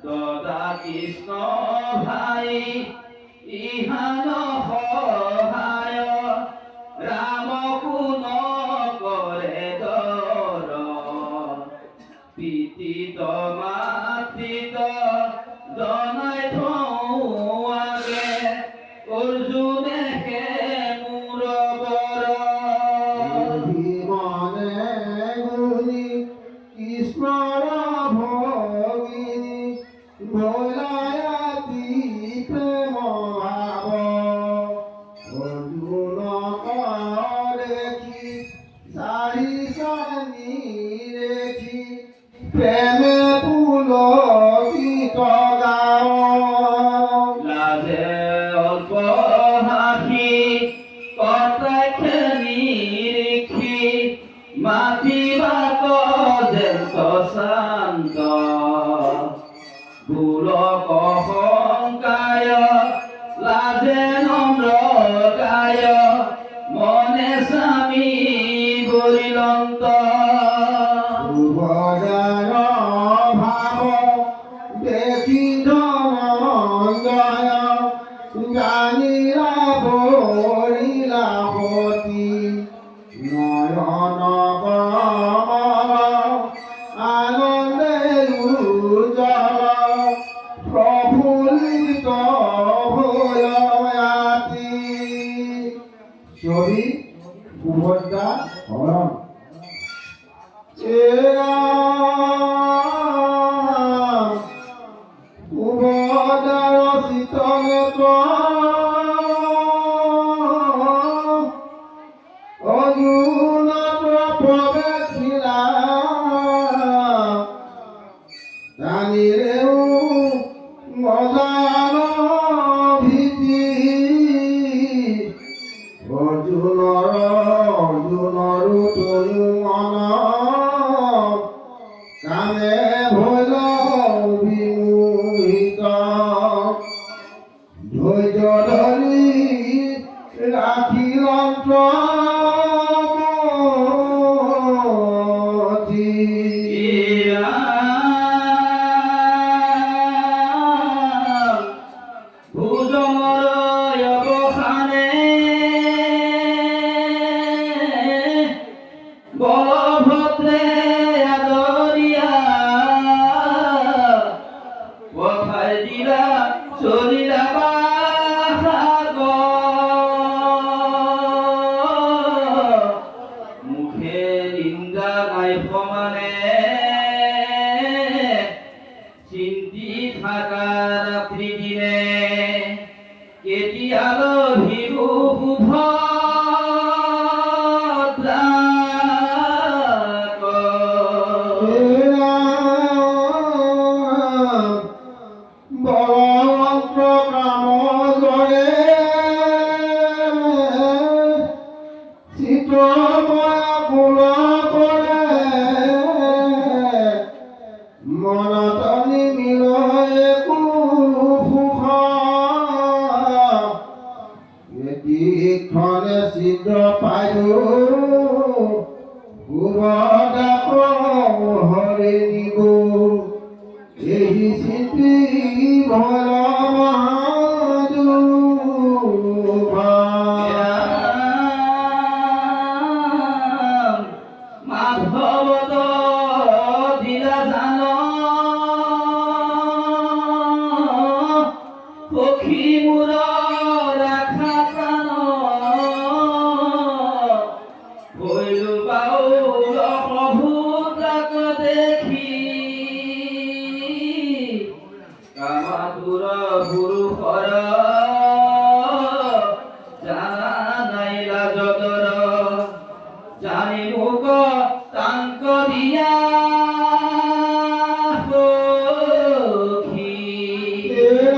দদা কৃষ্ণ ভাই ইহান সহায় রাম কোন কৰে দৰ পিতিত মাতৃত জনাই থওঁ আগে অৰ্জুনে হে মোৰ বৰ মনে গুণী কৃষ্ণৰ ভগিনী ভোলায়াতি প্ৰেম ভাৱ অৰ্জুন দেখি চাৰি চানি দেখি প্ৰেমে পুলকিত গাঁও লাজে অল্প হাসি কটাক্ষে নিৰীক্ষি মাতিবা যেন্ত শান্ত গোলক অহংকায় লাজে নম্ৰ গায় মনে স্বামী বৰিলন্ত সুভদ্ৰাৰ ভাৱ দেখি ধনঞ্জয় জানিলা বৰিলা সতী নয়ন আনন্দে উজ্জ্বল প্রফুল্লিত ভয়াতি ছবি সুভদ্রা হরণ সুভদ্রার শীতল অর্জুনত প্রবেশিলা জানিলেও মজান ভীতি অৰ্জুনৰো তনু মন কামে ভৈল বিমোহিত ধৈৰ্য ধৰি ৰাখিল ভুজঙৰ অৱসানে বলভদ্ৰে আদৰিয়া পঠাই দিলা চলিলা মুখে নিন্দা নাই সমানে চিন্তি থাকা ৰাত্ৰি দিনে কেতিয়ালো ভিৰু বলৱন্ত কাম জৰে চিতময় কুল কৰে মনত নিমিল একো সুখ এটিক্ষণে ছিদ্ৰ পায়ো সুভদ্ৰাক হৰি নিব এই চিঠি ভল মাধৱত দিলা জান সখী মোৰ ৰাখা প্ৰাণ ভৈলো বাউল প্ৰভু তাক দেখি কামাতুৰ পুৰুষৰ জানা নাই লাজতৰ জানিব